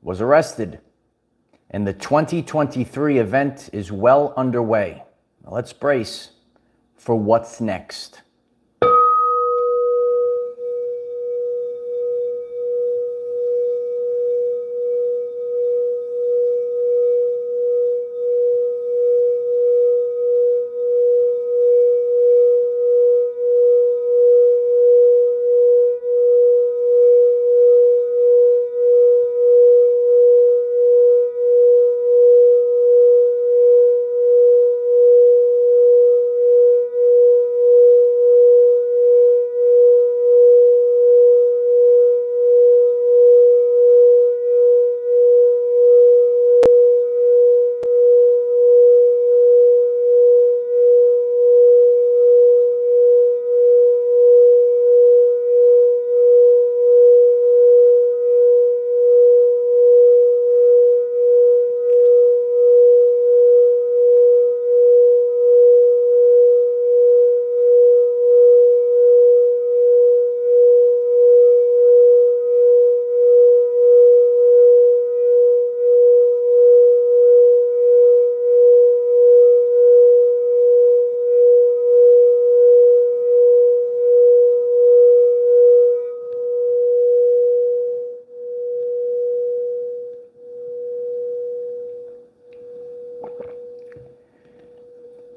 was arrested, and the 2023 event is well underway. Now let's brace for what's next.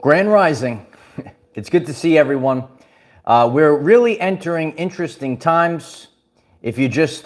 Grand Rising. It's good to see everyone. We're really entering interesting times. If you're just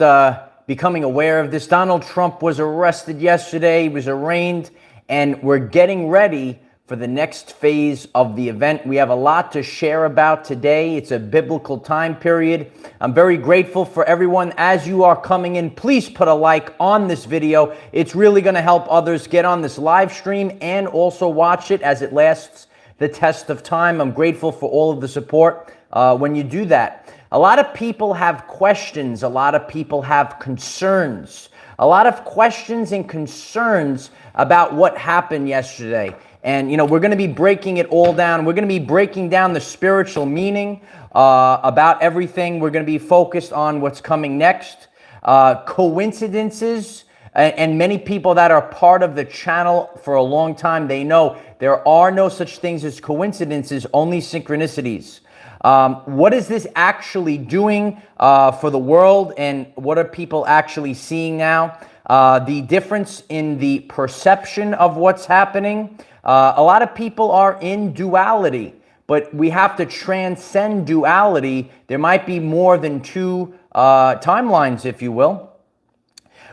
becoming aware of this, Donald Trump was arrested yesterday. He was arraigned, and we're getting ready for the next phase of the event. We have a lot to share about today. It's a biblical time period. I'm very grateful for everyone. As you are coming in, please put a like on this video. It's really going to help others get on this live stream and also watch it as it lasts the test of time. I'm grateful for all of the support when you do that. A lot of people have questions. A lot of people have concerns. A lot of questions and concerns about what happened yesterday. And, you know, we're going to be breaking it all down. We're going to be breaking down the spiritual meaning about everything. We're going to be focused on what's coming next. Coincidences. And many people that are part of the channel for a long time, they know there are no such things as coincidences, only synchronicities. What is this actually doing for the world, and what are people actually seeing now? The difference in the perception of what's happening. A lot of people are in duality, but we have to transcend duality. There might be more than two timelines, if you will.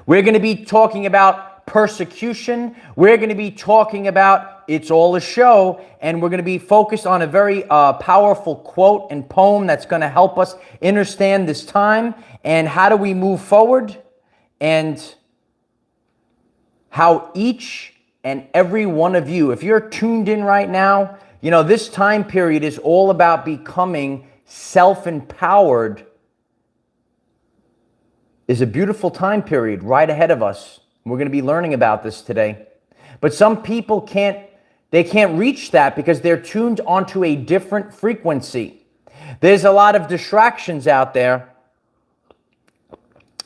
We're going to be talking about persecution. We're going to be talking about it's all a show, and we're going to be focused on a very powerful quote and poem that's going to help us understand this time and how do we move forward, and how each and every one of you, if you're tuned in right now, you know, this time period is all about becoming self-empowered. Is a beautiful time period right ahead of us. We're going to be learning about this today. But some people can't reach that because they're tuned onto a different frequency. There's a lot of distractions out there.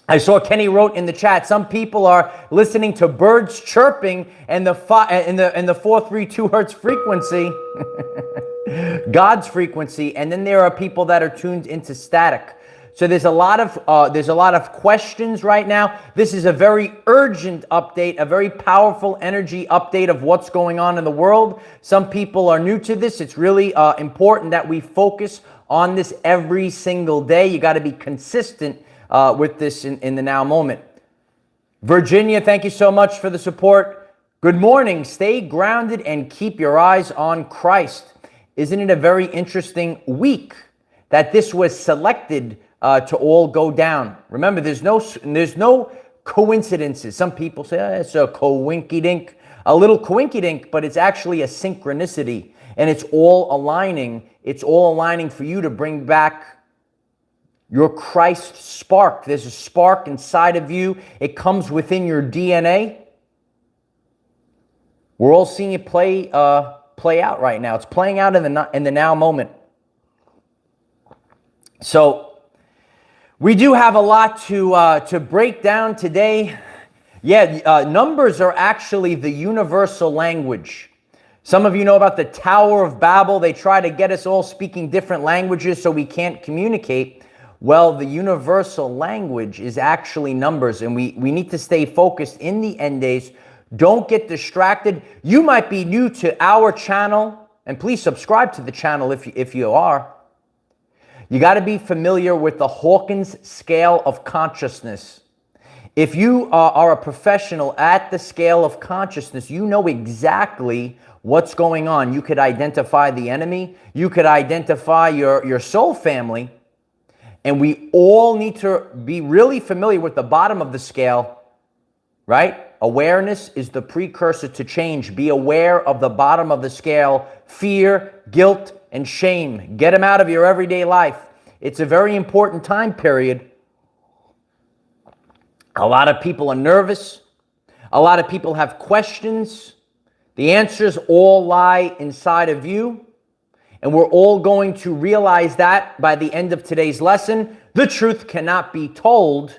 I saw Kenny wrote in the chat, some people are listening to birds chirping and the 432 hertz frequency, God's frequency, and then there are people that are tuned into static. So there's a lot of questions right now. This is a very urgent update, a very powerful energy update of what's going on in the world. Some people are new to this. It's really important that we focus on this every single day. You got to be consistent with this in the now moment. Virginia, thank you so much for the support. Good morning. Stay grounded and keep your eyes on Christ. Isn't it a very interesting week that this was selected to all go down? Remember, there's no coincidences. Some people say, it's a coinky-dink, a little coinky-dink, but it's actually a synchronicity, and it's all aligning. It's all aligning for you to bring back your Christ spark. There's a spark inside of you. It comes within your DNA. We're all seeing it play out right now. It's playing out in the now moment. So we do have a lot to break down today. Yeah, numbers are actually the universal language. Some of you know about the Tower of Babel. They try to get us all speaking different languages so we can't communicate. Well, the universal language is actually numbers, and we need to stay focused in the end days. Don't get distracted. You might be new to our channel, and please subscribe to the channel if you are. You got to be familiar with the Hawkins scale of consciousness. If you are a professional at the scale of consciousness, you know exactly what's going on. You could identify the enemy. You could identify your soul family. And we all need to be really familiar with the bottom of the scale, right? Awareness is the precursor to change. Be aware of the bottom of the scale. Fear, guilt, and shame. Get them out of your everyday life. It's a very important time period. A lot of people are nervous. A lot of people have questions. The answers all lie inside of you. And we're all going to realize that by the end of today's lesson. The truth cannot be told.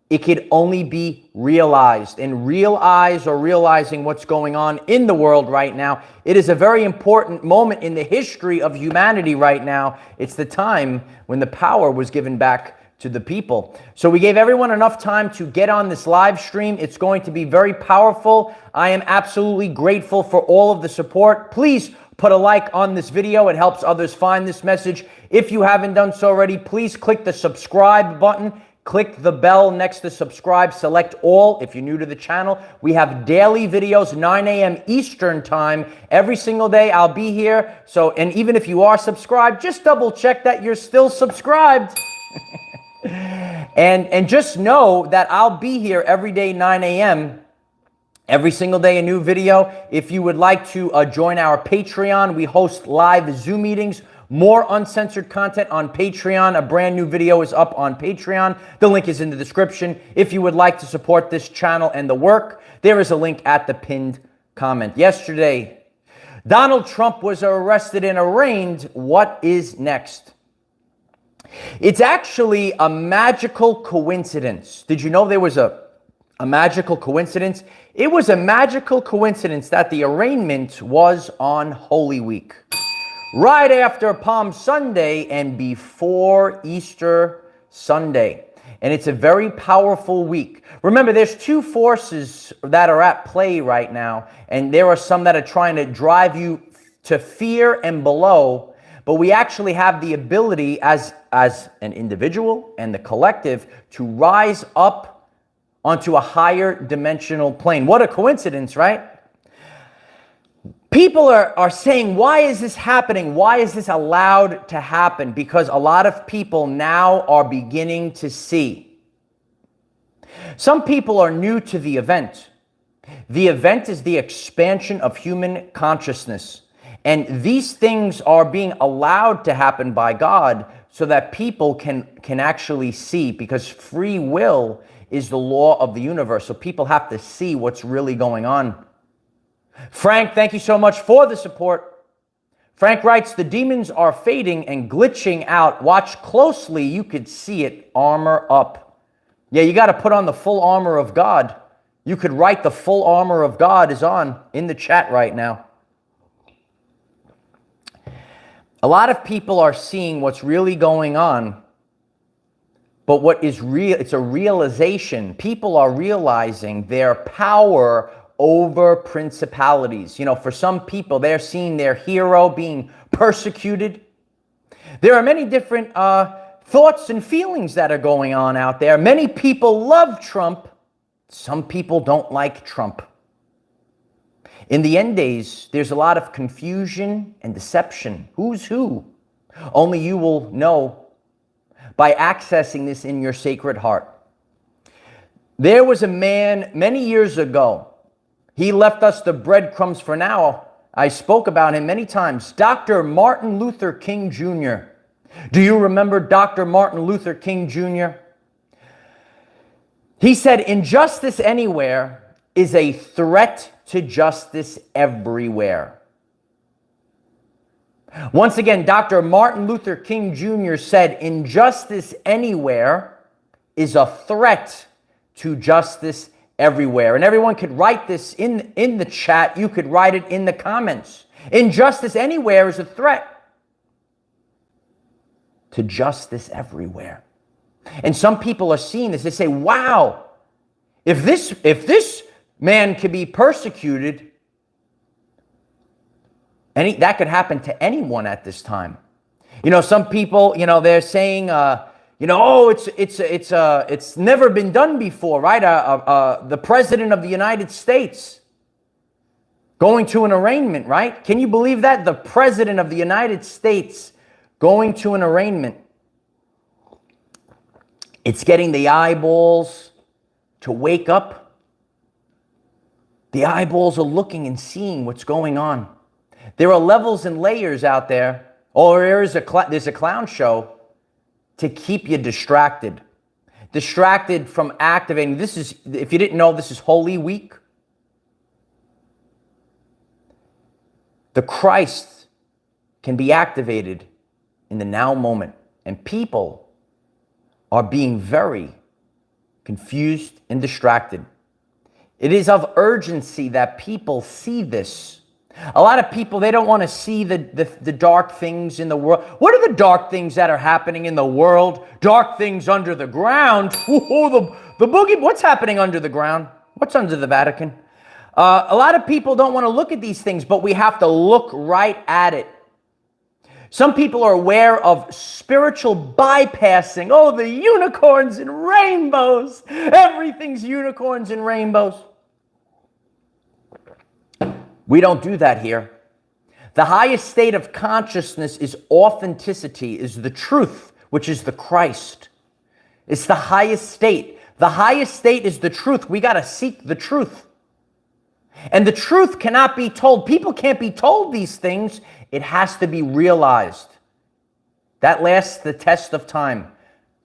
It could only be realized. And real eyes are realizing what's going on in the world right now. It is a very important moment in the history of humanity right now. It's the time when the power was given back to the people. So we gave everyone enough time to get on this live stream. It's going to be very powerful. I am absolutely grateful for all of the support. Please put a like on this video. It helps others find this message. If you haven't done so already, please click the subscribe button. Click the bell next to subscribe. Select all if you're new to the channel. We have daily videos, 9 a.m. Eastern time. Every single day I'll be here. So, and even if you are subscribed, just double check that you're still subscribed. And just know that I'll be here every day, 9 a.m. Every single day, a new video. If you would like to join our Patreon, we host live Zoom meetings, more uncensored content on Patreon. A brand new video is up on Patreon. The link is in the description. If you would like to support this channel and the work, there is a link at the pinned comment. Yesterday, Donald Trump was arrested and arraigned. What is next? It's actually a magical coincidence. Did you know there was a magical coincidence? It was a magical coincidence that the arraignment was on Holy Week, right after Palm Sunday and before Easter Sunday. And it's a very powerful week. Remember, there's two forces that are at play right now, and there are some that are trying to drive you to fear and below. But we actually have the ability as an individual and the collective to rise up onto a higher dimensional plane. What a coincidence, right? People are saying, why is this happening? Why is this allowed to happen? Because a lot of people now are beginning to see. Some people are new to the event. The event is the expansion of human consciousness. And these things are being allowed to happen by God so that people can actually see, because free will is the law of the universe. So people have to see what's really going on. Frank, thank you so much for the support. Frank writes, the demons are fading and glitching out. Watch closely. You could see it. Armor up. Yeah, you got to put on the full armor of God. You could write the full armor of God is on in the chat right now. A lot of people are seeing what's really going on, but what is real, it's a realization. People are realizing their power over principalities. You know, for some people, they're seeing their hero being persecuted. There are many different thoughts and feelings that are going on out there. Many people love Trump. Some people don't like Trump. In the end days, there's a lot of confusion and deception. Who's who? Only you will know by accessing this in your sacred heart. There was a man many years ago. He left us the breadcrumbs for now. I spoke about him many times. Dr. Martin Luther King Jr. Do you remember Dr. Martin Luther King Jr.? He said, injustice anywhere is a threat to justice everywhere. Once again, Dr. Martin Luther King Jr. said, injustice anywhere is a threat to justice everywhere. And everyone could write this in the chat. You could write it in the comments. Injustice anywhere is a threat to justice everywhere. And some people are seeing this. They say, wow, if this man could be persecuted, that could happen to anyone at this time. Some people, they're saying, oh, it's never been done before, right? The president of the United States going to an arraignment, right? Can you believe that? The president of the United States going to an arraignment. It's getting the eyeballs to wake up. The eyeballs are looking and seeing what's going on. There are levels and layers out there. Or there's a clown show to keep you distracted. Distracted from activating. This is, if you didn't know, this is Holy Week. The Christ can be activated in the now moment. And people are being very confused and distracted. It is of urgency that people see this. A lot of people, they don't want to see the dark things in the world. What are the dark things that are happening in the world? Dark things under the ground. Oh, the boogie. What's happening under the ground? What's under the Vatican? A lot of people don't want to look at these things, but we have to look right at it. Some people are aware of spiritual bypassing. Oh, the unicorns and rainbows. Everything's unicorns and rainbows. We don't do that here. The highest state of consciousness is authenticity, is the truth, which is the Christ. It's the highest state. The highest state is the truth. We got to seek the truth. And the truth cannot be told. People can't be told these things. It has to be realized. That lasts the test of time.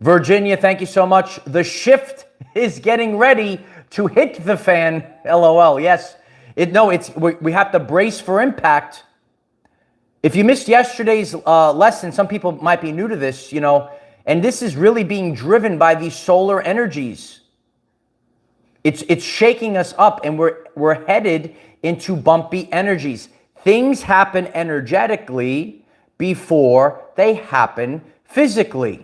Virginia, thank you so much. The shift is getting ready to hit the fan. LOL. Yes. We have to brace for impact. If you missed yesterday's lesson, some people might be new to this, and this is really being driven by these solar energies. It's shaking us up, and we're headed into bumpy energies. Things happen energetically before they happen physically.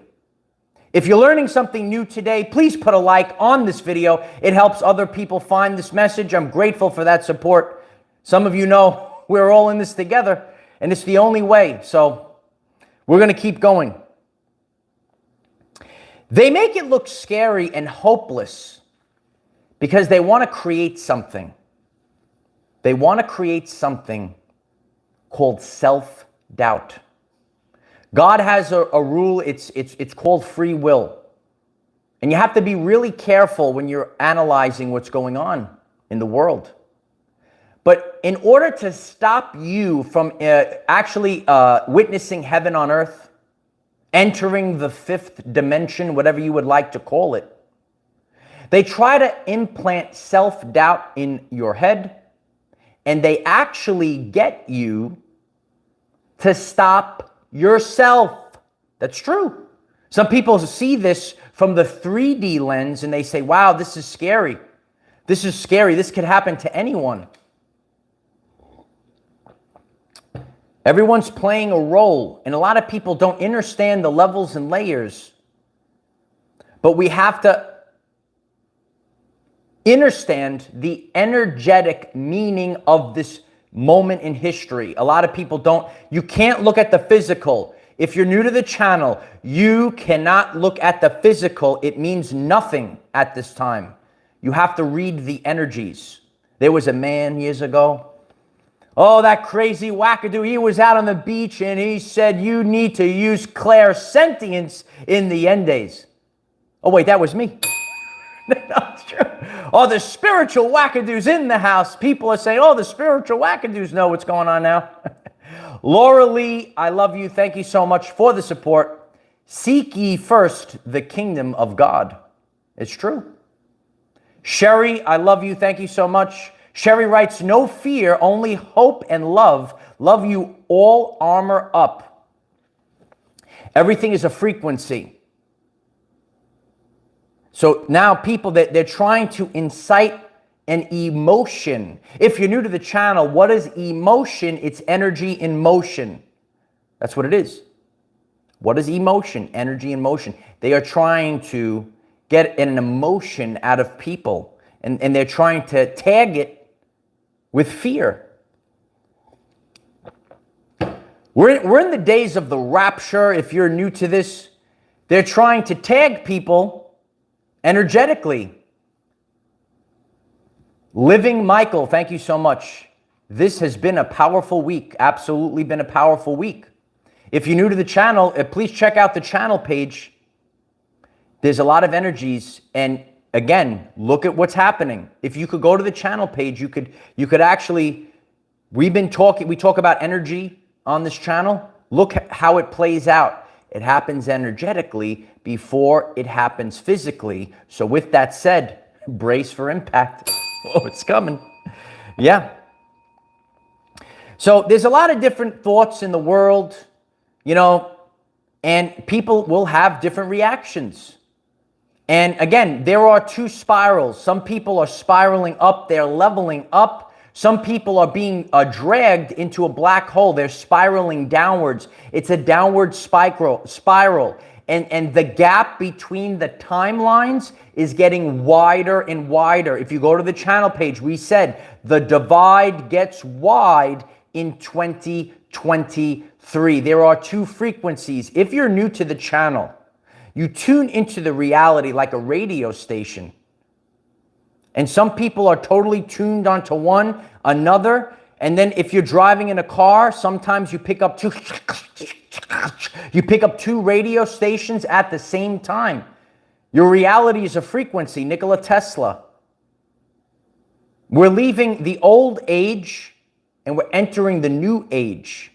If you're learning something new today, please put a like on this video. It helps other people find this message. I'm grateful for that support. Some of you know we're all in this together, and it's the only way. So we're going to keep going. They make it look scary and hopeless because they want to create something. They want to create something called self-doubt. God has a rule, it's called free will. And you have to be really careful when you're analyzing what's going on in the world. But in order to stop you from actually witnessing heaven on earth, entering the fifth dimension, whatever you would like to call it, they try to implant self-doubt in your head, and they actually get you to stop yourself. That's true. Some people see this from the 3D lens and they say, wow, this is scary. This is scary. This could happen to anyone. Everyone's playing a role, and a lot of people don't understand the levels and layers. But we have to understand the energetic meaning of this moment in history. A lot of people don't. You can't look at the physical. If you're new to the channel, you cannot look at the physical. It means nothing at this time. You have to read the energies. There was a man years ago. Oh, that crazy wackadoo. He was out on the beach and he said, you need to use clairsentience in the end days. Oh, wait, that was me. That's true. Oh, the spiritual wackadoos in the house. People are saying, oh, the spiritual wackadoos know what's going on now. Laura Lee, I love you. Thank you so much for the support. Seek ye first the kingdom of God. It's true. Sherry, I love you. Thank you so much. Sherry writes, no fear, only hope and love. Love you all, armor up. Everything is a frequency. So now people that they're trying to incite an emotion. If you're new to the channel, what is emotion? It's energy in motion. That's what it is. What is emotion? Energy in motion. They are trying to get an emotion out of people, and they're trying to tag it with fear. We're in the days of the rapture. If you're new to this, they're trying to tag people energetically. Living Michael, thank you so much. This has been a powerful week. Absolutely been a powerful week. If you're new to the channel, please check out the channel page. There's a lot of energies, and again, look at what's happening. If you could go to the channel page, you could actually, we talk about energy on this channel. Look how it plays out. It happens energetically before it happens physically. So with that said, brace for impact. Oh, it's coming. Yeah. So there's a lot of different thoughts in the world, you know, and people will have different reactions. And again, there are two spirals. Some people are spiraling up, they're leveling up. Some people are being dragged into a black hole. They're spiraling downwards. It's a downward spiral. And the gap between the timelines is getting wider and wider. If you go to the channel page, we said the divide gets wide in 2023. There are two frequencies. If you're new to the channel, you tune into the reality like a radio station. And some people are totally tuned onto one, another. And then if you're driving in a car, sometimes you pick up two radio stations at the same time. Your reality is a frequency, Nikola Tesla. We're leaving the old age and we're entering the new age.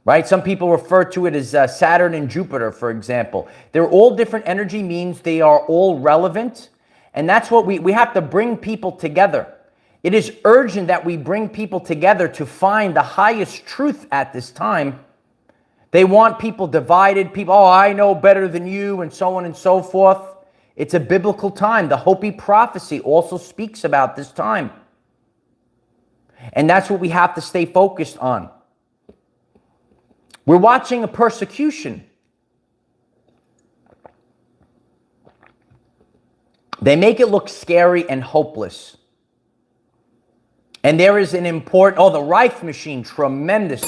Right? Some people refer to it as Saturn and Jupiter, for example. They're all different energy, means they are all relevant. And that's what we have to bring people together. It is urgent that we bring people together to find the highest truth at this time. They want people divided, people, oh, I know better than you, and so on and so forth. It's a biblical time. The Hopi prophecy also speaks about this time. And that's what we have to stay focused on. We're watching a persecution. They make it look scary and hopeless. And there is an important, the Rife machine, tremendous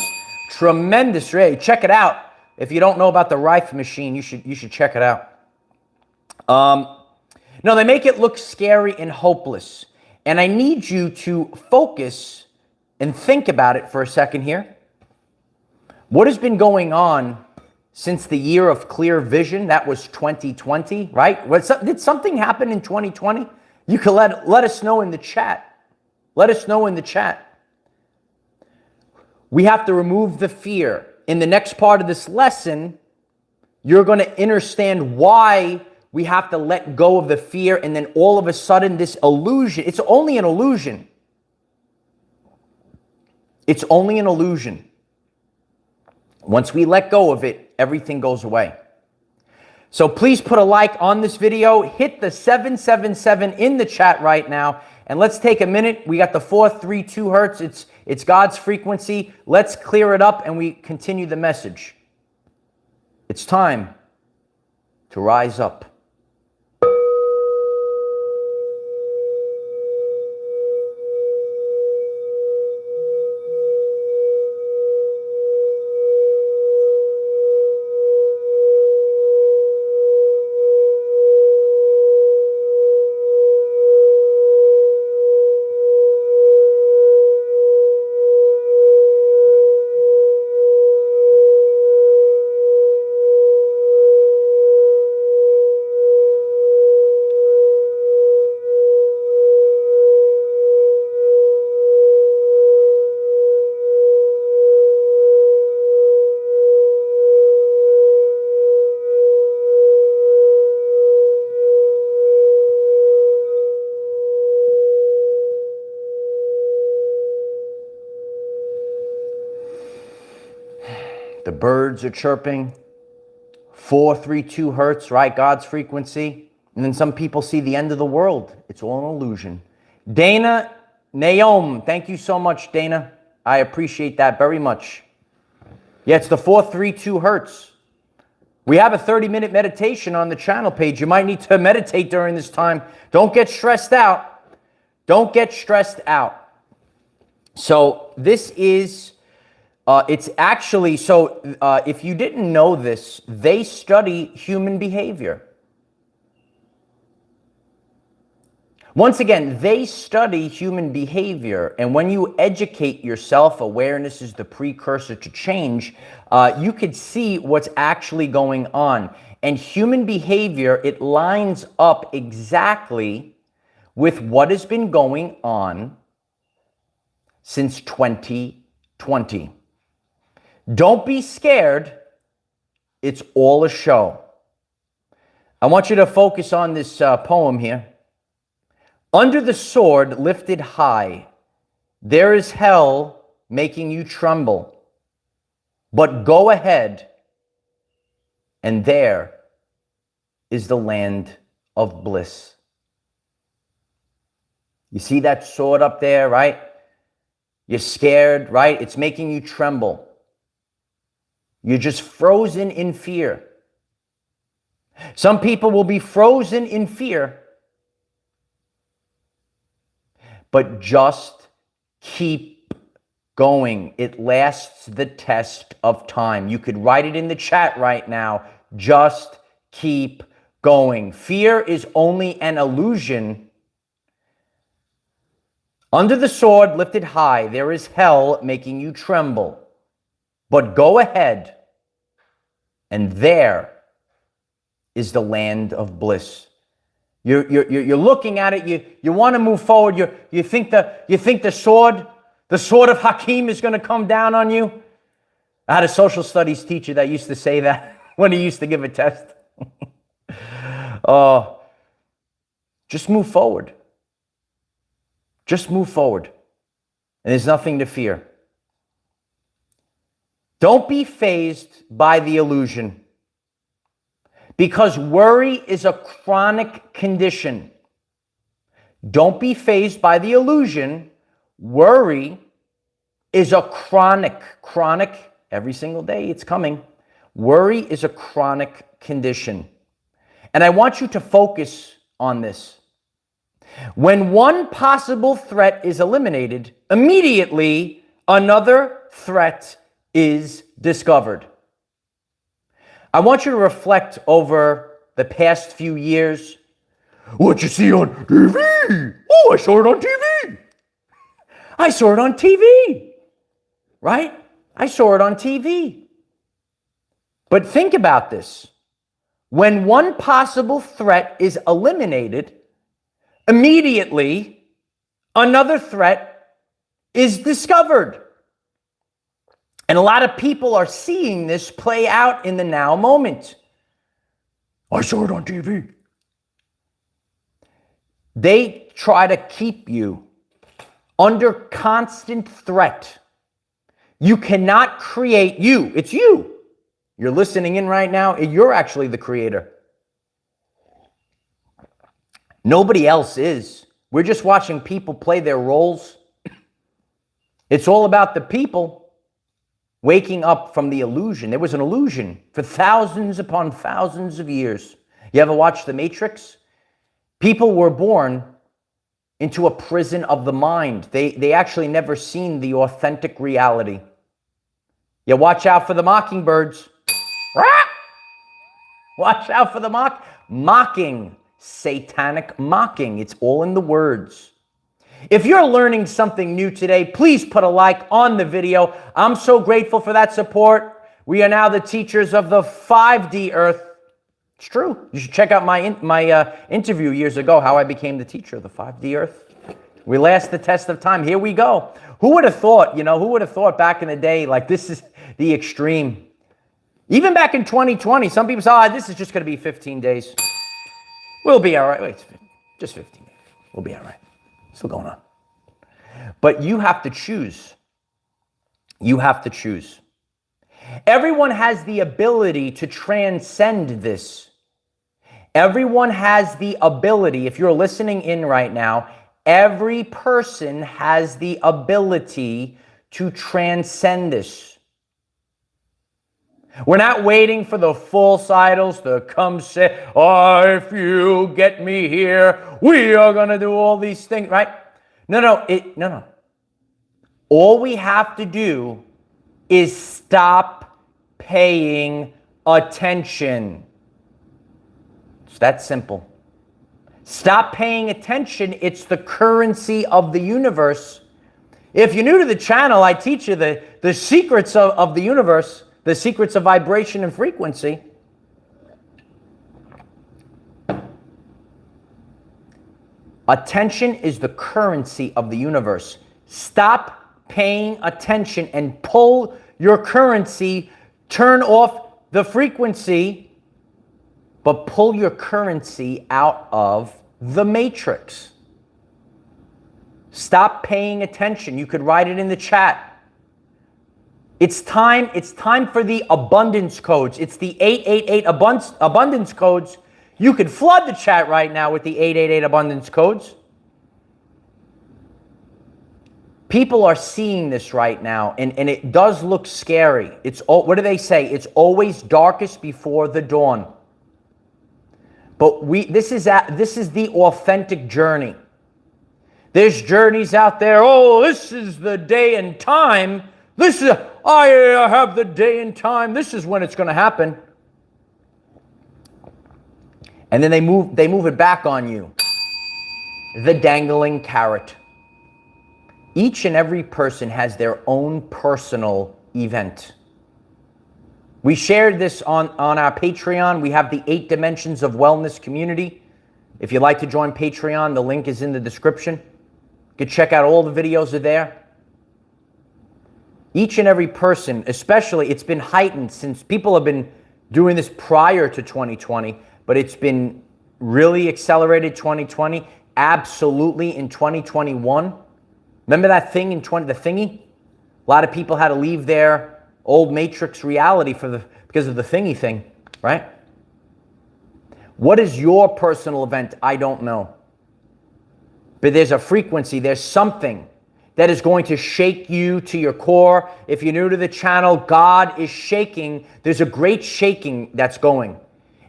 ray. Check it out. If you don't know about the Rife machine, you should check it out. No, they make it look scary and hopeless. And I need you to focus and think about it for a second here. What has been going on since the year of clear vision? That was 2020, right? Did something happen in 2020? You can let us know in the chat. Let us know in the chat. We have to remove the fear. In the next part of this lesson, you're going to understand why we have to let go of the fear, and then all of a sudden this illusion, it's only an illusion. It's only an illusion. Once we let go of it, everything goes away. So please put a like on this video. Hit the 777 in the chat right now. And let's take a minute. We got the 432 hertz. It's God's frequency. Let's clear it up and we continue the message. It's time to rise up. The birds are chirping. 432 hertz, right? God's frequency. And then some people see the end of the world. It's all an illusion. Dana, Naomi, thank you so much, Dana. I appreciate that very much. Yeah, it's the 432 hertz. We have a 30-minute meditation on the channel page. You might need to meditate during this time. Don't get stressed out. Don't get stressed out. So this is, it's actually, so if you didn't know this, they study human behavior. Once again, they study human behavior, and when you educate yourself, awareness is the precursor to change, you could see what's actually going on. And human behavior, it lines up exactly with what has been going on since 2020. Don't be scared. It's all a show. I want you to focus on this poem here. Under the sword lifted high, there is hell making you tremble. But go ahead, and there is the land of bliss. You see that sword up there, right? You're scared, right? It's making you tremble. You're just frozen in fear. Some people will be frozen in fear, but just keep going. It lasts the test of time. You could write it in the chat right now. Just keep going. Fear is only an illusion. Under the sword lifted high, there is hell making you tremble. But go ahead, and there is the land of bliss. You're looking at it. You want to move forward. You think the sword of Hakim is going to come down on you. I had a social studies teacher that used to say that when he used to give a test. Just move forward. Just move forward, and there's nothing to fear. Don't be fazed by the illusion, because worry is a chronic condition. Don't be fazed by the illusion. Worry is a chronic, every single day it's coming. Worry is a chronic condition. And I want you to focus on this. When one possible threat is eliminated, immediately another threat is discovered. I want you to reflect over the past few years. What you see on TV? Oh, I saw it on TV. I saw it on TV. Right? I saw it on TV. But think about this. When one possible threat is eliminated, immediately another threat is discovered. And a lot of people are seeing this play out in the now moment. I saw it on TV. They try to keep you under constant threat. You cannot create you. It's you. You're listening in right now. You're actually the creator. Nobody else is. We're just watching people play their roles. It's all about the people waking up from the illusion. There was an illusion for thousands upon thousands of years. You ever watch The Matrix? People were born into a prison of the mind. They actually never seen the authentic reality. You watch out for the mockingbirds. Watch out for the mocking. Satanic mocking. It's all in the words. If you're learning something new today, please put a like on the video. I'm so grateful for that support. We are now the teachers of the 5D Earth. It's true. You should check out my interview years ago, how I became the teacher of the 5D Earth. We last the test of time. Here we go. Who would have thought, who would have thought back in the day, like this is the extreme. Even back in 2020, some people said, this is just going to be 15 days. We'll be all right. Wait, just 15 days. We'll be all right. Still going on. But you have to choose. You have to choose. Everyone has the ability to transcend this. Everyone has the ability, if you're listening in right now, every person has the ability to transcend this. We're not waiting for the false idols to come say, oh, if you get me here, we are going to do all these things, right? No. All we have to do is stop paying attention. It's that simple. Stop paying attention. It's the currency of the universe. If you're new to the channel, I teach you the secrets of the universe, the secrets of vibration and frequency. Attention is the currency of the universe. Stop paying attention and pull your currency. Turn off the frequency, but pull your currency out of the matrix. Stop paying attention. You could write it in the chat. It's time for the abundance codes. It's the 888 abundance codes. You could flood the chat right now with the 888 abundance codes. People are seeing this right now, and it does look scary. What do they say? It's always darkest before the dawn. But this is the authentic journey. There's journeys out there. Oh, this is the day and time. I have the day and time. This is when it's going to happen. And then they move it back on you. The dangling carrot. Each and every person has their own personal event. We shared this on our Patreon. We have the 8 Dimensions of Wellness community. If you'd like to join Patreon, the link is in the description. You can check out all the videos are there. Each and every person, especially, it's been heightened since people have been doing this prior to 2020, but it's been really accelerated 2020, absolutely in 2021. Remember that thing in the thingy? A lot of people had to leave their old matrix reality because of the thingy thing, right? What is your personal event? I don't know. But there's a frequency, there's something that is going to shake you to your core. If you're new to the channel, God is shaking. There's a great shaking that's going.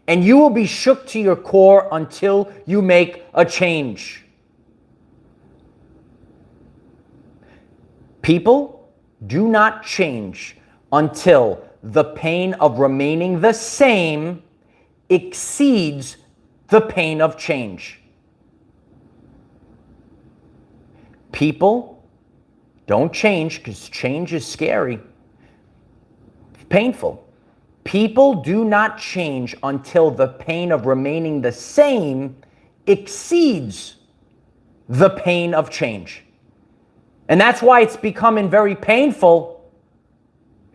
And you will be shook to your core until you make a change. People do not change until the pain of remaining the same exceeds the pain of change. People don't change because change is scary, painful. People do not change until the pain of remaining the same exceeds the pain of change. And that's why it's becoming very painful.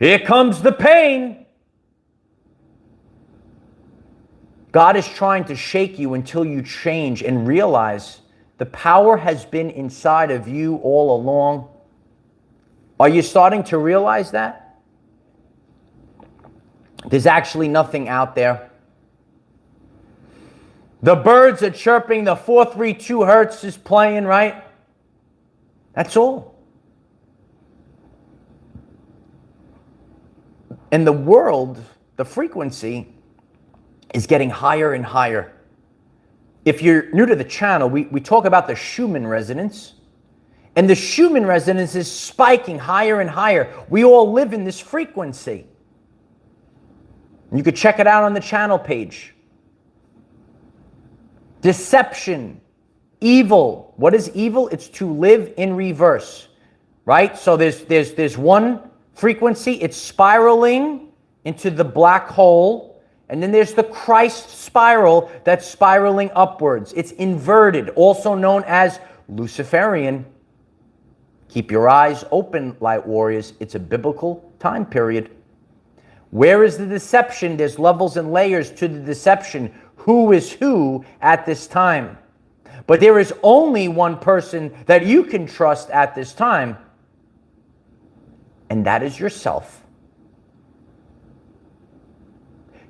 Here comes the pain. God is trying to shake you until you change and realize the power has been inside of you all along. Are you starting to realize that? There's actually nothing out there. The birds are chirping, the 432 hertz is playing, right? That's all. And the world, the frequency, is getting higher and higher. If you're new to the channel, we talk about the Schumann resonance. And the Schumann resonance is spiking higher and higher. We all live in this frequency. You could check it out on the channel page. Deception, evil. What is evil? It's to live in reverse, right? So there's one frequency, it's spiraling into the black hole, and then there's the Christ spiral that's spiraling upwards. It's inverted, also known as Luciferian. Keep your eyes open, light warriors. It's a biblical time period. Where is the deception? There's levels and layers to the deception. Who is who at this time? But there is only one person that you can trust at this time, and that is yourself.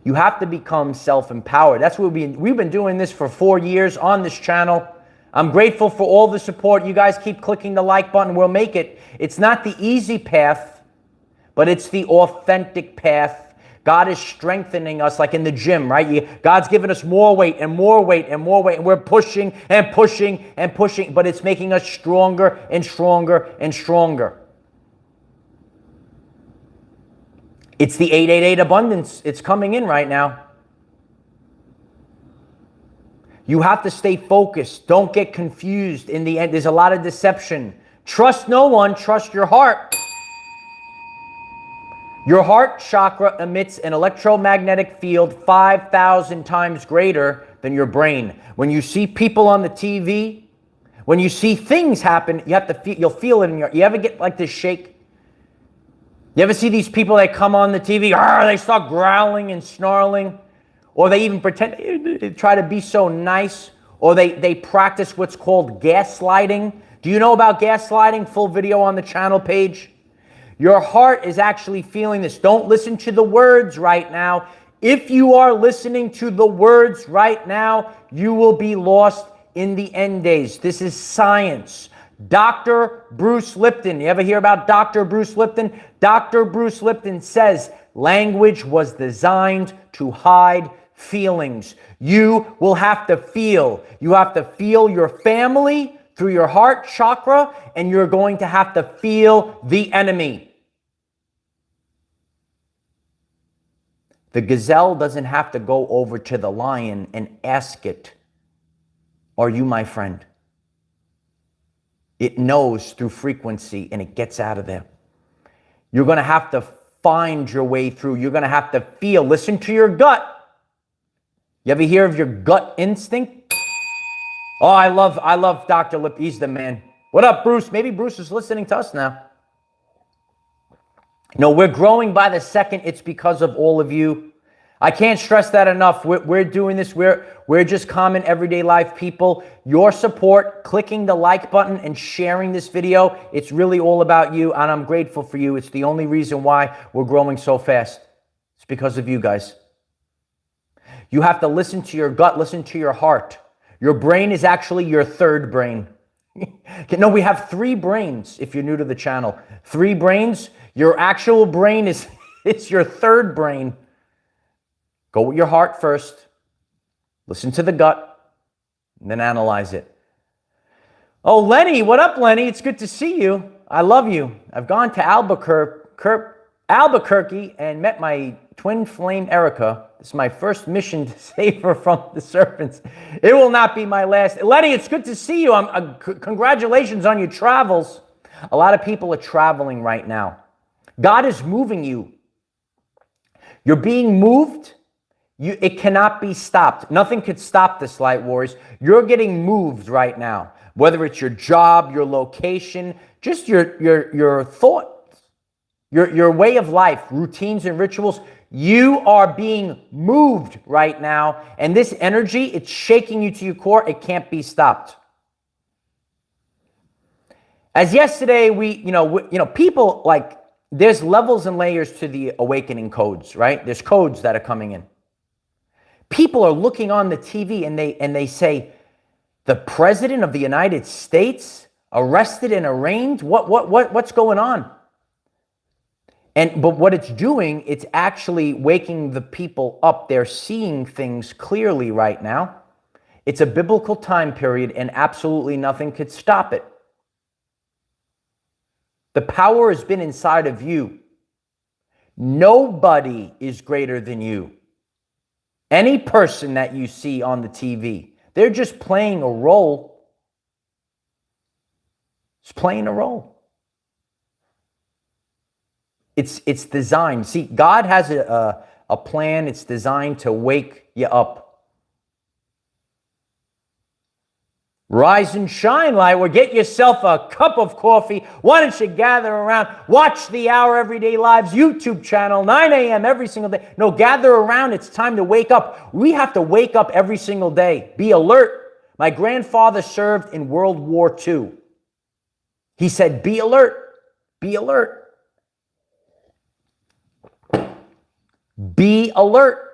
You have to become self-empowered. That's what we've been doing this for 4 years on this channel. I'm grateful for all the support. You guys keep clicking the like button. We'll make it. It's not the easy path, but it's the authentic path. God is strengthening us like in the gym, right? God's giving us more weight and more weight and more weight, and we're pushing and pushing and pushing, but it's making us stronger and stronger and stronger. It's the 888 abundance. It's coming in right now. You have to stay focused. Don't get confused. In the end, there's a lot of deception. Trust no one. Trust your heart. Your heart chakra emits an electromagnetic field 5,000 times greater than your brain. When you see people on the TV, when you see things happen, you have to feel, you'll feel it in your, you ever get like this shake? You ever see these people that come on the TV, they start growling and snarling, or they even pretend, they try to be so nice, or they practice what's called gaslighting. Do you know about gaslighting? Full video on the channel page. Your heart is actually feeling this. Don't listen to the words right now. If you are listening to the words right now, you will be lost in the end days. This is science. Dr. Bruce Lipton. You ever hear about Dr. Bruce Lipton? Dr. Bruce Lipton says language was designed to hide feelings. You will have to feel. You have to feel your family through your heart chakra, and you're going to have to feel the enemy. The gazelle doesn't have to go over to the lion and ask it, "Are you my friend?" It knows through frequency, and it gets out of there. You're going to have to find your way through. You're going to have to feel. Listen to your gut. You ever hear of your gut instinct? Oh, I love Dr. Lip. He's the man. What up, Bruce? Maybe Bruce is listening to us now. No, we're growing by the second. It's because of all of you. I can't stress that enough. We're doing this. We're just common everyday life people. Your support, clicking the like button and sharing this video, it's really all about you, and I'm grateful for you. It's the only reason why we're growing so fast. It's because of you guys. You have to listen to your gut, listen to your heart. Your brain is actually your third brain. No, we have 3 brains if you're new to the channel. 3 brains. Your actual brain is it's your third brain. Go with your heart first. Listen to the gut, and then analyze it. Oh, Lenny, what up, Lenny? It's good to see you. I love you. I've gone to Albuquerque and met my twin flame, Erica. This is my first mission to save her from the serpents. It will not be my last. Lenny, it's good to see you. Congratulations on your travels. A lot of people are traveling right now. God is moving you. You're being moved. It cannot be stopped. Nothing could stop this, Light Warriors. You're getting moved right now. Whether it's your job, your location, just your thoughts, your way of life, routines and rituals. You are being moved right now. And this energy, it's shaking you to your core. It can't be stopped. As yesterday, people like, there's levels and layers to the awakening codes, right? There's codes that are coming in. People are looking on the TV and they say, the President of the United States arrested and arraigned? What's going on? But what it's doing, it's actually waking the people up. They're seeing things clearly right now. It's a biblical time period, and absolutely nothing could stop it. The power has been inside of you. Nobody is greater than you. Any person that you see on the TV, they're just playing a role. It's playing a role. It's designed. See, God has a plan. It's designed to wake you up. Rise and shine, Light. Get yourself a cup of coffee. Why don't you gather around? Watch the Our Everyday Lives YouTube channel, 9 a.m. every single day. No, gather around. It's time to wake up. We have to wake up every single day. Be alert. My grandfather served in World War II. He said, be alert. Be alert. Be alert.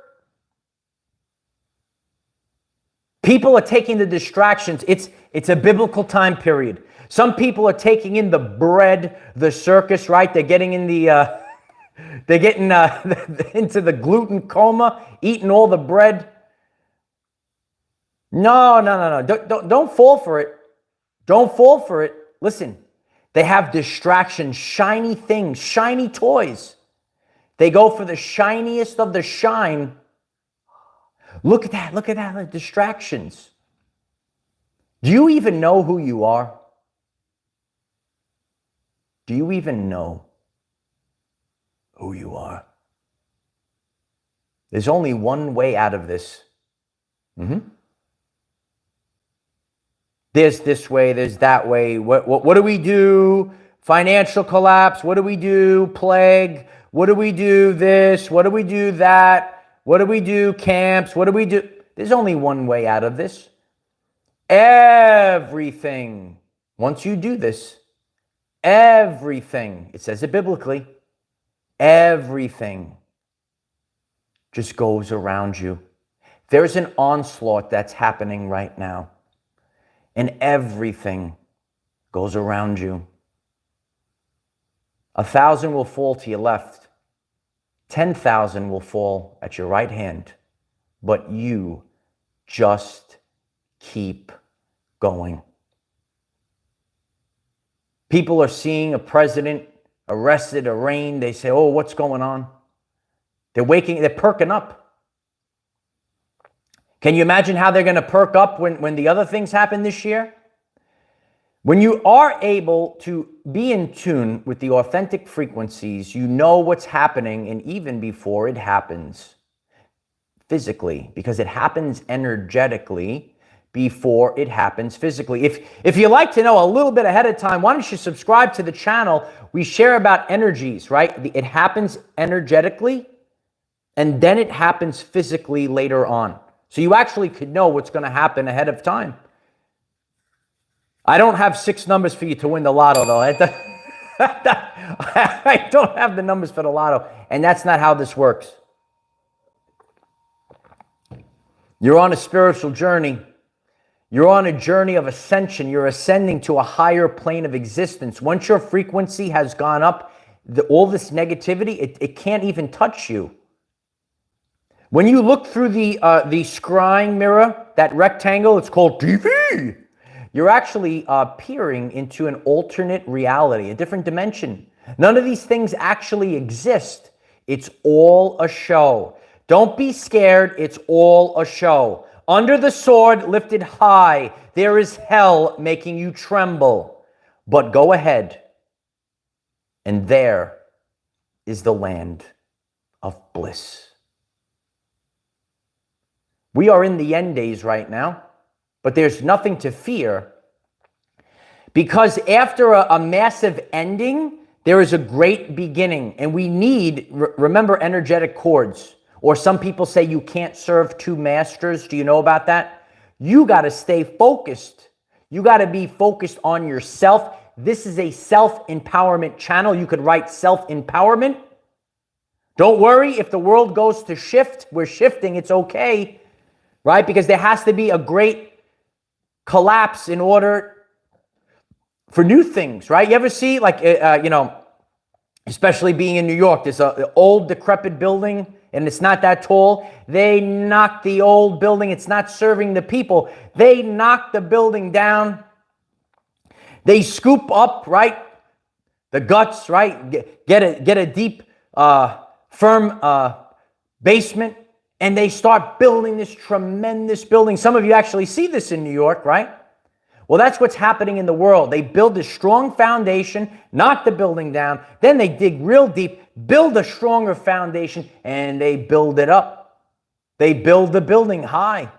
People are taking the distractions. It's a biblical time period. Some people are taking in the bread, the circus, right? They're getting in the, they're getting into the gluten coma, eating all the bread. No. Don't fall for it. Don't fall for it. Listen, they have distractions, shiny things, shiny toys. They go for the shiniest of the shine. Look at that. Look at that. The distractions. Do you even know who you are? Do you even know who you are? There's only one way out of this. There's this way, there's that way. What do we do? Financial collapse. What do we do? Plague. What do we do? This. What do we do? That. What do we do? Camps. What do we do? There's only one way out of this. Everything. Once you do this, everything, it says it biblically, everything just goes around you. There's an onslaught that's happening right now, and everything goes around you. 1,000 will fall to your left. 10,000 will fall at your right hand, but you just keep going. People are seeing a president arrested, arraigned. They say, oh, what's going on? They're perking up. Can you imagine how they're going to perk up when the other things happen this year? When you are able to be in tune with the authentic frequencies, you know what's happening, and even before it happens physically, because it happens energetically before it happens physically. If you like to know a little bit ahead of time, why don't you subscribe to the channel? We share about energies, right? It happens energetically, and then it happens physically later on. So you actually could know what's going to happen ahead of time. I don't have 6 numbers for you to win the lotto, though. I don't have the numbers for the lotto, and that's not how this works. You're on a spiritual journey. You're on a journey of ascension. You're ascending to a higher plane of existence. Once your frequency has gone up, all this negativity, it can't even touch you. When you look through the scrying mirror, that rectangle, it's called TV. You're actually peering into an alternate reality, a different dimension. None of these things actually exist. It's all a show. Don't be scared. It's all a show. Under the sword lifted high, there is hell making you tremble. But go ahead, and there is the land of bliss. We are in the end days right now, but there's nothing to fear, because after a massive ending, there is a great beginning. And we need, remember, energetic cords. Or some people say you can't serve 2 masters. Do you know about that? You got to stay focused. You got to be focused on yourself. This is a self-empowerment channel. You could write self-empowerment. Don't worry if the world goes to shift. We're shifting. It's okay. Right? Because there has to be a great collapse in order for new things, right? You ever see, like, especially being in New York, there's an old decrepit building, and it's not that tall. They knock the old building. It's not serving the people. They knock the building down. They scoop up, right, the guts, right? Get a deep, firm basement. And they start building this tremendous building. Some of you actually see this in New York, right? Well, that's what's happening in the world. They build a strong foundation, knock the building down. Then they dig real deep, build a stronger foundation, and they build it up. They build the building high.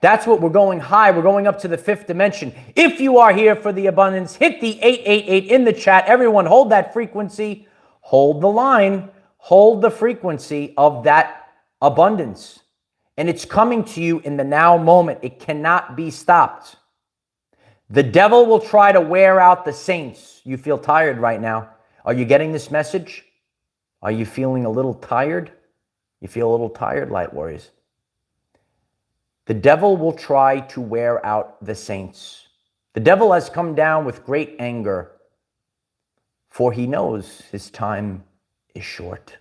That's what we're going high. We're going up to the 5th dimension. If you are here for the abundance, hit the 888 in the chat. Everyone, hold that frequency. Hold the line. Hold the frequency of that abundance, and it's coming to you in the now moment. It cannot be stopped. The devil will try to wear out the saints. You feel tired right now. Are you getting this message? Are you feeling a little tired? You feel a little tired, light warriors? The devil will try to wear out the saints. The devil has come down with great anger, for he knows his time is short.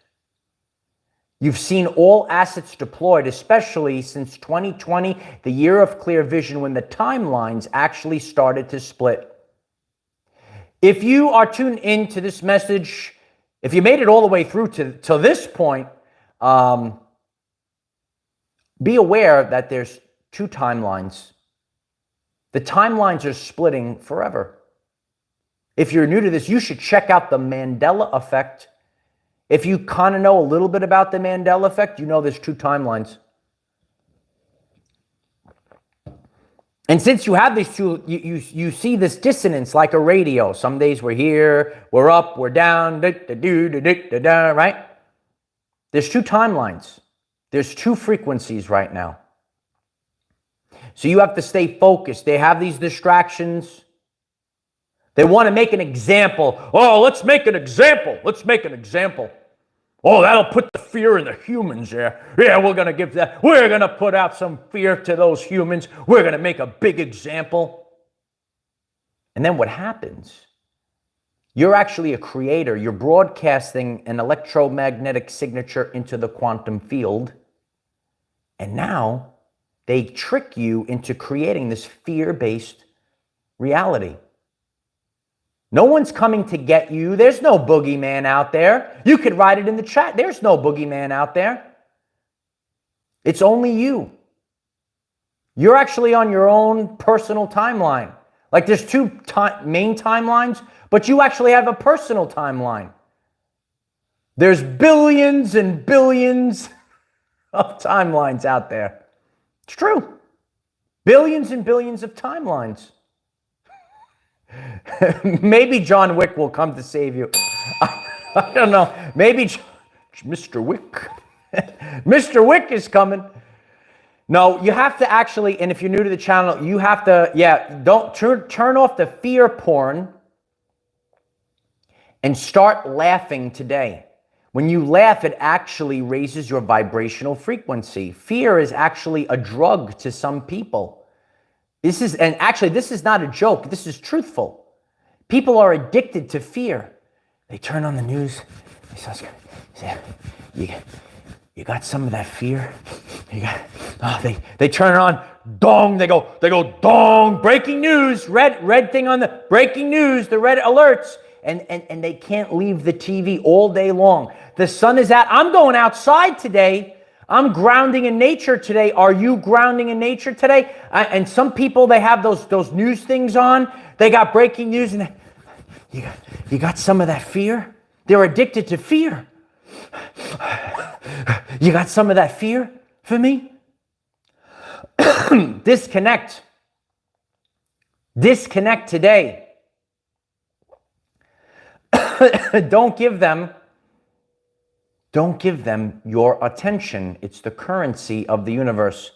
You've seen all assets deployed, especially since 2020, the year of clear vision, when the timelines actually started to split. If you are tuned into this message, if you made it all the way through to this point, be aware that there's two timelines. The timelines are splitting forever. If you're new to this, you should check out the Mandela effect. If you kind of know a little bit about the Mandela effect, you know there's two timelines. And since you have these two, you see this dissonance like a radio. Some days we're here, we're up, we're down, right? There's two timelines. There's two frequencies right now. So you have to stay focused. They have these distractions. They want to make an example. Oh, let's make an example. Let's make an example. Oh, that'll put the fear in the humans there. Yeah, we're going to give that. We're going to put out some fear to those humans. We're going to make a big example. And then what happens? You're actually a creator. You're broadcasting an electromagnetic signature into the quantum field. And now they trick you into creating this fear-based reality. No one's coming to get you. There's no boogeyman out there. You could write it in the chat. There's no boogeyman out there. It's only you. You're actually on your own personal timeline. Like there's two main timelines, but you actually have a personal timeline. There's billions and billions of timelines out there. It's true. Billions and billions of timelines. Maybe John Wick will come to save you. I don't know. Maybe Mr. Wick. Mr. Wick is coming. No, you have to actually, and if you're new to the channel, you have to, don't turn off the fear porn and start laughing today. When you laugh, it actually raises your vibrational frequency. Fear is actually a drug to some people. This is not a joke. This is truthful. People are addicted to fear. They turn on the news. They say, you got some of that fear? They turn it on. Dong. They go dong. Breaking news. Red thing on the breaking news. The red alerts. And they can't leave the TV all day long. The sun is out. I'm going outside today. I'm grounding in nature today. Are you grounding in nature today? And some people, they have those news things on. They got breaking news, and you got some of that fear? They're addicted to fear. You got some of that fear for me? Disconnect. Disconnect today. Don't give them your attention. It's the currency of the universe.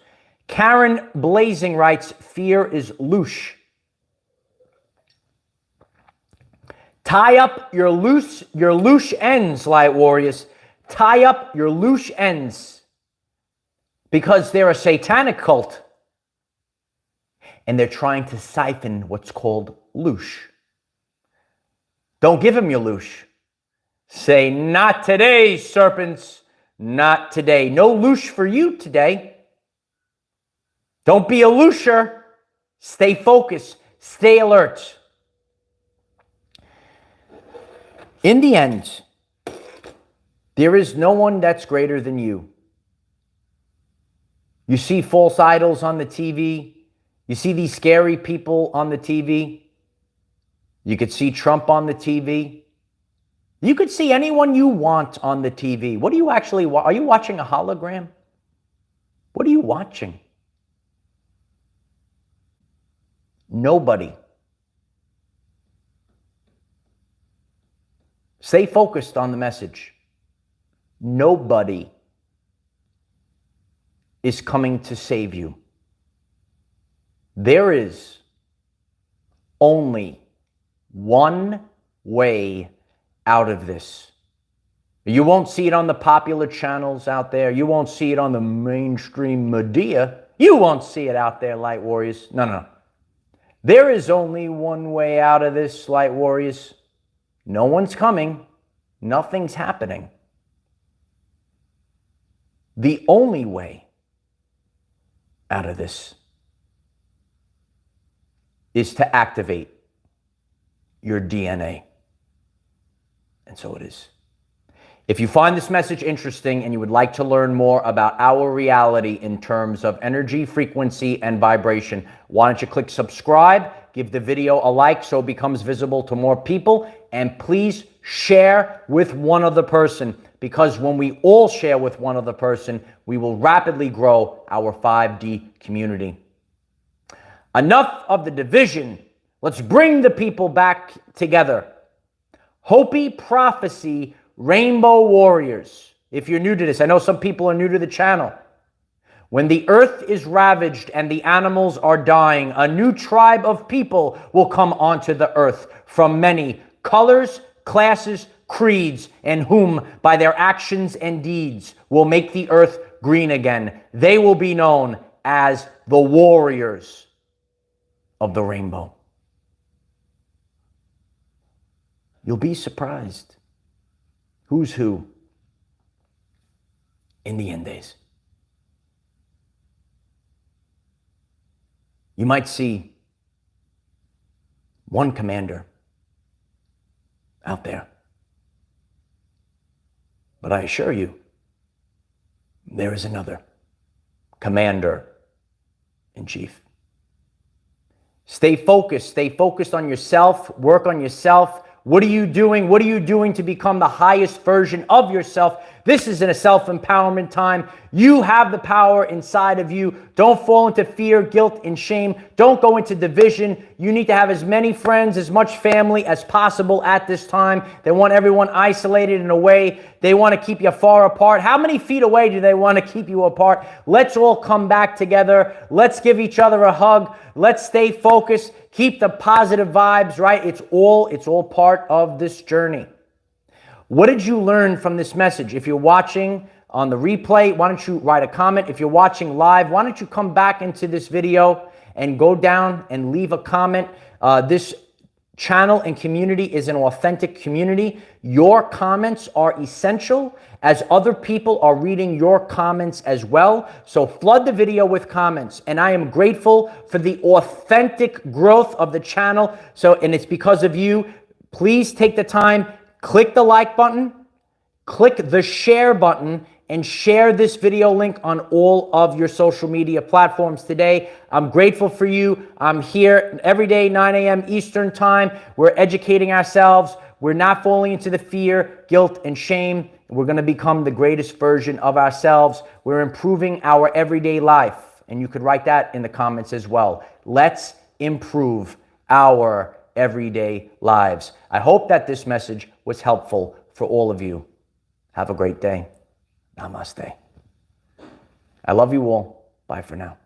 Karen Blazing writes, fear is loosh. Tie up your loosh ends, light warriors. Tie up your loosh ends. Because they're a satanic cult. And they're trying to siphon what's called loosh. Don't give them your loosh. Say, not today, serpents. Not today. No loosh for you today. Don't be a loosher. Stay focused. Stay alert. In the end, there is no one that's greater than you. You see false idols on the TV. You see these scary people on the TV. You could see Trump on the TV. You could see anyone you want on the TV. What are you actually are you watching a hologram? What are you watching? Nobody. Stay focused on the message. Nobody is coming to save you. There is only one way out of this. You won't see it on the popular channels out there. You won't see it on the mainstream media You won't see it out there, light warriors. No, no, no. There is only one way out of this, light warriors. No one's coming. Nothing's happening. The only way out of this is to activate your DNA. And so it is. If you find this message interesting and you would like to learn more about our reality in terms of energy, frequency, and vibration, why don't you click subscribe, give the video a like so it becomes visible to more people, and please share with one other person, because when we all share with one other person, we will rapidly grow our 5D community. Enough of the division. Let's bring the people back together. Hopi prophecy, Rainbow Warriors. If you're new to this, I know some people are new to the channel. When the earth is ravaged and the animals are dying, a new tribe of people will come onto the earth from many colors, classes, creeds, and whom by their actions and deeds will make the earth green again. They will be known as the warriors of the rainbow. You'll be surprised who's who in the end days. You might see one commander out there, but I assure you, there is another commander-in-chief. Stay focused on yourself, work on yourself. What are you doing? What are you doing to become the highest version of yourself? This isn't a self-empowerment time. You have the power inside of you. Don't fall into fear, guilt, and shame. Don't go into division. You need to have as many friends, as much family as possible at this time. They want everyone isolated and away. They want to keep you far apart. How many feet away do they want to keep you apart? Let's all come back together. Let's give each other a hug. Let's stay focused. Keep the positive vibes, right? It's all part of this journey. What did you learn from this message? If you're watching on the replay, why don't you write a comment? If you're watching live, why don't you come back into this video and go down and leave a comment? This channel and community is an authentic community. Your comments are essential as other people are reading your comments as well. So flood the video with comments. And I am grateful for the authentic growth of the channel. And it's because of you. Please take the time, click the like button, click the share button, and share this video link on all of your social media platforms today. I'm grateful for you. I'm here every day, 9 a.m. Eastern time. We're educating ourselves. We're not falling into the fear, guilt, and shame. We're going to become the greatest version of ourselves. We're improving our everyday life. And you could write that in the comments as well. Let's improve our everyday lives. I hope that this message was helpful for all of you. Have a great day. Namaste. I love you all. Bye for now.